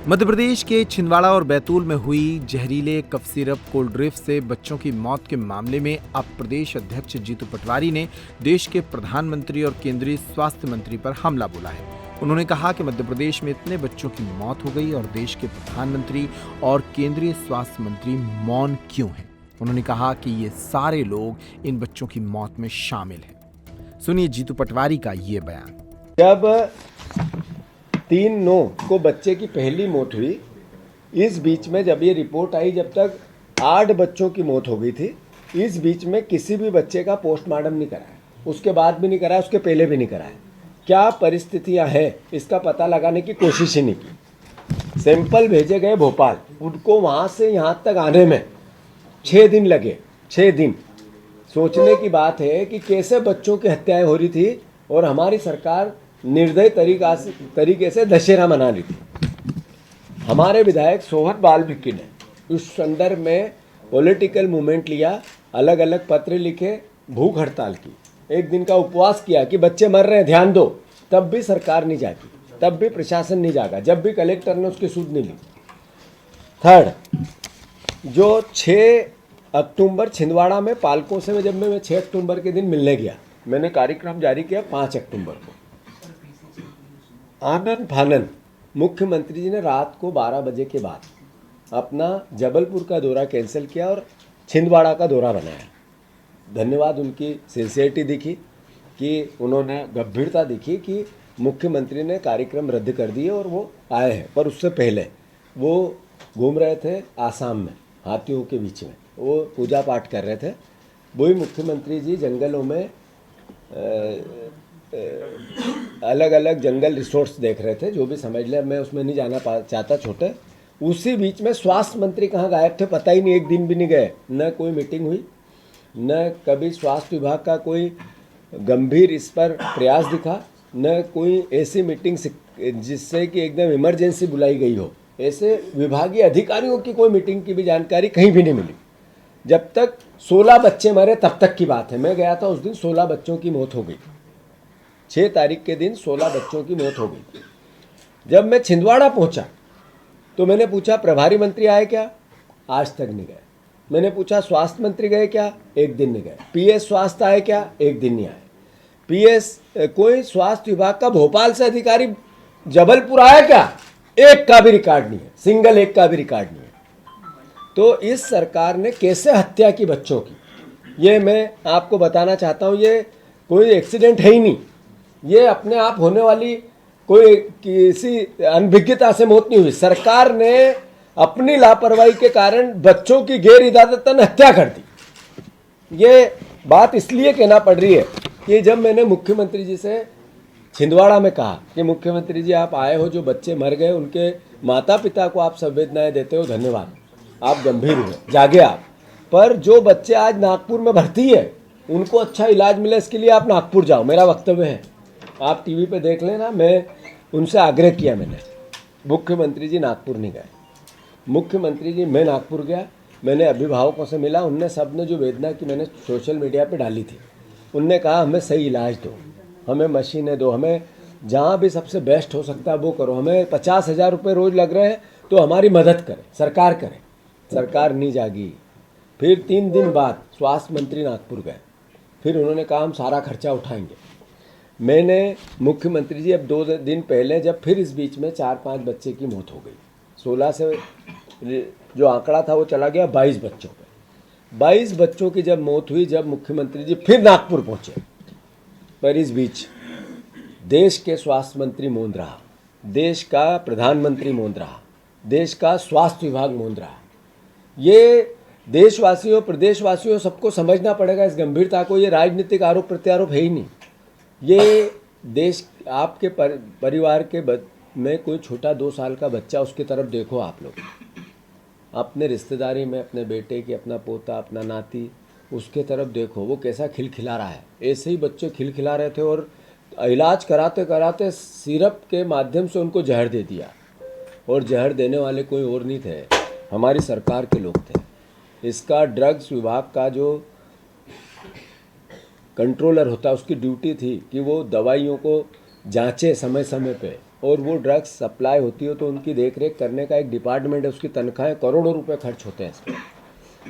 मध्य प्रदेश के छिंदवाड़ा और बैतूल में हुई जहरीले कफ सिरप कोल्ड ड्रिफ्ट से बच्चों की मौत के मामले में अब प्रदेश अध्यक्ष जीतू पटवारी ने देश के प्रधानमंत्री और केंद्रीय स्वास्थ्य मंत्री पर हमला बोला है। उन्होंने कहा कि मध्य प्रदेश में इतने बच्चों की मौत हो गई और देश के प्रधानमंत्री और केंद्रीय स्वास्थ्य मंत्री मौन क्यों हैं। उन्होंने कहा कि ये सारे लोग इन बच्चों की मौत में शामिल हैं। सुनिए जीतू पटवारी का ये बयान। जब 3/9 को बच्चे की पहली मौत हुई, इस बीच में जब ये रिपोर्ट आई, जब तक 8 बच्चों की मौत हो गई थी। इस बीच में किसी भी बच्चे का पोस्टमार्टम नहीं कराया, उसके बाद भी नहीं कराया, उसके पहले भी नहीं कराया। क्या परिस्थितियां हैं इसका पता लगाने की कोशिश ही नहीं की। सैंपल भेजे गए भोपाल, उनको वहाँ से यहाँ तक आने में 6 दिन लगे। 6 दिन। सोचने की बात है कि कैसे बच्चों की हत्याएं हो रही थी और हमारी सरकार निर्दयी तरीके से दशहरा मना रही थी। हमारे विधायक सोहन बाल्मीकि ने उस संदर्भ में पॉलिटिकल मूवमेंट लिया, अलग अलग पत्र लिखे, भूख हड़ताल की, एक दिन का उपवास किया कि बच्चे मर रहे हैं, ध्यान दो। तब भी सरकार नहीं जागी, तब भी प्रशासन नहीं जागा, जब भी कलेक्टर ने उसकी सुध नहीं ली। थर्ड, जो 6 अक्टूबर छिंदवाड़ा में पालकों से जब मैं 6 अक्टूबर के दिन मिलने गया, मैंने कार्यक्रम जारी किया 5 अक्टूबर को। आनन फानन मुख्यमंत्री जी ने रात को 12 बजे के बाद अपना जबलपुर का दौरा कैंसिल किया और छिंदवाड़ा का दौरा बनाया। धन्यवाद, उनकी सिंसियरिटी दिखी कि उन्होंने गंभीरता दिखी कि मुख्यमंत्री ने कार्यक्रम रद्द कर दिए और वो आए हैं। पर उससे पहले वो घूम रहे थे आसाम में, हाथियों के बीच में वो पूजा पाठ कर रहे थे। वही मुख्यमंत्री जी जंगलों में अलग अलग जंगल रिसोर्ट्स देख रहे थे, जो भी समझ ले, मैं उसमें नहीं जाना चाहता छोटे। उसी बीच में स्वास्थ्य मंत्री कहाँ गायब थे पता ही नहीं, एक दिन भी नहीं गए, न कोई मीटिंग हुई, न कभी स्वास्थ्य विभाग का कोई गंभीर इस पर प्रयास दिखा, न कोई ऐसी मीटिंग जिससे कि एकदम इमरजेंसी बुलाई गई हो। ऐसे विभागीय अधिकारियों की कोई मीटिंग की भी जानकारी कहीं भी नहीं मिली। जब तक 16 बच्चे मरे तब तक की बात है। मैं गया था उस दिन, 16 बच्चों की मौत हो गई। 6 तारीख के दिन 16 बच्चों की मौत हो गई। जब मैं छिंदवाड़ा पहुंचा तो मैंने पूछा प्रभारी मंत्री आए क्या? आज तक नहीं गए। मैंने पूछा स्वास्थ्य मंत्री गए क्या? एक दिन नहीं गए। पीएस स्वास्थ्य आए क्या? एक दिन नहीं आए। पीएस कोई स्वास्थ्य विभाग का भोपाल से अधिकारी जबलपुर आया क्या? एक का भी रिकॉर्ड नहीं है, सिंगल एक का भी रिकॉर्ड नहीं है। तो इस सरकार ने कैसे हत्या की बच्चों की, ये मैं आपको बताना चाहता हूँ। ये कोई एक्सीडेंट है ही नहीं, ये अपने आप होने वाली कोई किसी अनभिज्ञता से मौत नहीं हुई। सरकार ने अपनी लापरवाही के कारण बच्चों की गैर इरादतन हत्या कर दी। ये बात इसलिए कहना पड़ रही है कि जब मैंने मुख्यमंत्री जी से छिंदवाड़ा में कहा कि मुख्यमंत्री जी आप आए हो, जो बच्चे मर गए उनके माता पिता को आप संवेदनाएं देते हो, धन्यवाद, आप गंभीर हुए, जागे आप। पर जो बच्चे आज नागपुर में भर्ती है उनको अच्छा इलाज मिले, इसके लिए आप नागपुर जाओ, मेरा वक्तव्य है। आप टीवी पे देख लेना, मैं उनसे आग्रह किया मैंने। मुख्यमंत्री जी नागपुर नहीं गए। मुख्यमंत्री जी, मैं नागपुर गया, मैंने अभिभावकों से मिला, उनने सब ने जो वेदना की मैंने सोशल मीडिया पे डाली थी, उनने कहा हमें सही इलाज दो, हमें मशीनें दो, हमें जहाँ भी सबसे बेस्ट हो सकता है वो करो, हमें 50,000 रुपये रोज़ लग रहे हैं तो हमारी मदद करें, सरकार करे। सरकार नहीं जागी। फिर 3 दिन बाद स्वास्थ्य मंत्री नागपुर गए, फिर उन्होंने कहा हम सारा खर्चा उठाएंगे। मैंने मुख्यमंत्री जी अब 2 दिन पहले, जब फिर इस बीच में 4-5 बच्चे की मौत हो गई, 16 से जो आंकड़ा था वो चला गया 22 बच्चों पे। 22 बच्चों की जब मौत हुई, जब मुख्यमंत्री जी फिर नागपुर पहुंचे, पर इस बीच देश के स्वास्थ्य मंत्री मौन रहा, देश का प्रधानमंत्री मौन रहा, देश का स्वास्थ्य विभाग मौन रहा। ये देशवासियों, प्रदेशवासियों सबको समझना पड़ेगा इस गंभीरता को। ये राजनीतिक आरोप प्रत्यारोप है ही नहीं। ये देश, आपके परिवार के में कोई छोटा 2 साल का बच्चा, उसकी तरफ देखो आप लोग, अपने रिश्तेदारी में अपने बेटे की, अपना पोता, अपना नाती, उसके तरफ देखो, वो कैसा खिलखिला रहा है। ऐसे ही बच्चे खिलखिला रहे थे और इलाज कराते कराते सिरप के माध्यम से उनको जहर दे दिया, और जहर देने वाले कोई और नहीं थे, हमारी सरकार के लोग थे। इसका ड्रग्स विभाग का जो कंट्रोलर होता है, उसकी ड्यूटी थी कि वो दवाइयों को जांचे समय समय पे, और वो ड्रग्स सप्लाई होती हो तो उनकी देखरेख करने का एक डिपार्टमेंट है, उसकी तनख्वाहें करोड़ों रुपए खर्च होते हैं इस पर।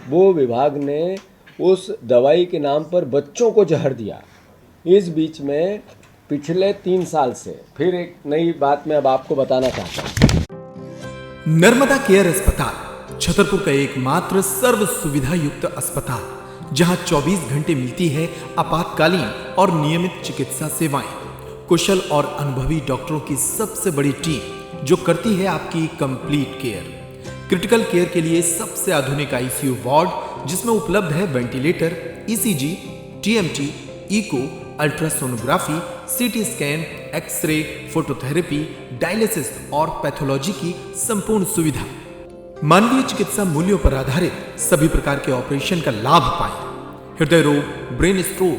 वो विभाग ने उस दवाई के नाम पर बच्चों को जहर दिया। इस बीच में पिछले 3 साल से फिर एक नई बात मैं अब आपको बताना चाहता हूँ। नर्मदा केयर अस्पताल छतरपुर का एकमात्र सर्व सुविधा युक्त अस्पताल, जहां 24 घंटे मिलती है आपातकालीन और नियमित चिकित्सा सेवाएं। कुशल और अनुभवी डॉक्टरों की सबसे बड़ी टीम जो करती है आपकी कंप्लीट केयर। क्रिटिकल केयर के लिए सबसे आधुनिक आईसीयू वार्ड, जिसमें उपलब्ध है ventilator, ECG, TMT, echo, ultrasonography, CT scan, x ray, phototherapy, dialysis और पैथोलॉजी की संपूर्ण सुविधा। मानवीय चिकित्सा मूल्यों पर आधारित सभी प्रकार के ऑपरेशन का लाभ पाएं। हृदय रोग, ब्रेन स्ट्रोक,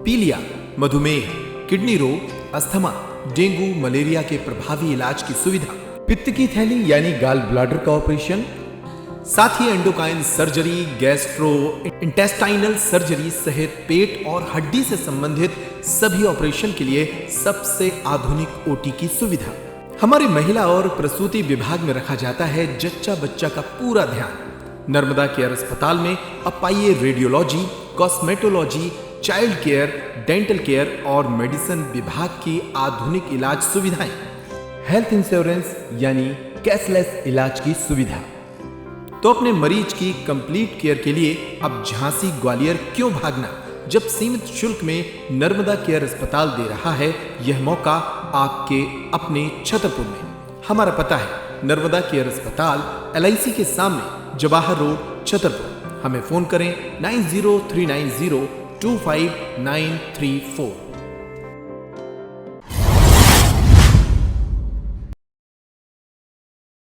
पीलिया, मधुमेह, किडनी रोग, अस्थमा, डेंगू, मलेरिया के प्रभावी इलाज की सुविधा, पित्त की थैली यानी गाल ब्लैडर का ऑपरेशन, साथ ही endocrine surgery, gastro intestinal surgery सहित पेट और हड्डी से संबंधित सभी ऑपरेशन के लिए सबसे आधुनिक ओटी की सुविधा। हमारी महिला और प्रसूति विभाग में रखा जाता है जच्चा बच्चा का पूरा ध्यान। नर्मदा केयर अस्पताल में अब पाइए radiology, cosmetology, child care, dental care और मेडिसिन विभाग की आधुनिक इलाज सुविधाएं, हेल्थ इंश्योरेंस यानी कैशलेस इलाज की सुविधा। तो अपने मरीज की कंप्लीट केयर के लिए अब झांसी ग्वालियर क्यों भागना, जब सीमित शुल्क में नर्मदा केयर अस्पताल दे रहा है यह मौका आपके अपने छतरपुर में। हमारा पता है नर्मदा केयर अस्पताल LIC के सामने, जवाहर रोड, छतरपुर। हमें फोन करें 9039025934।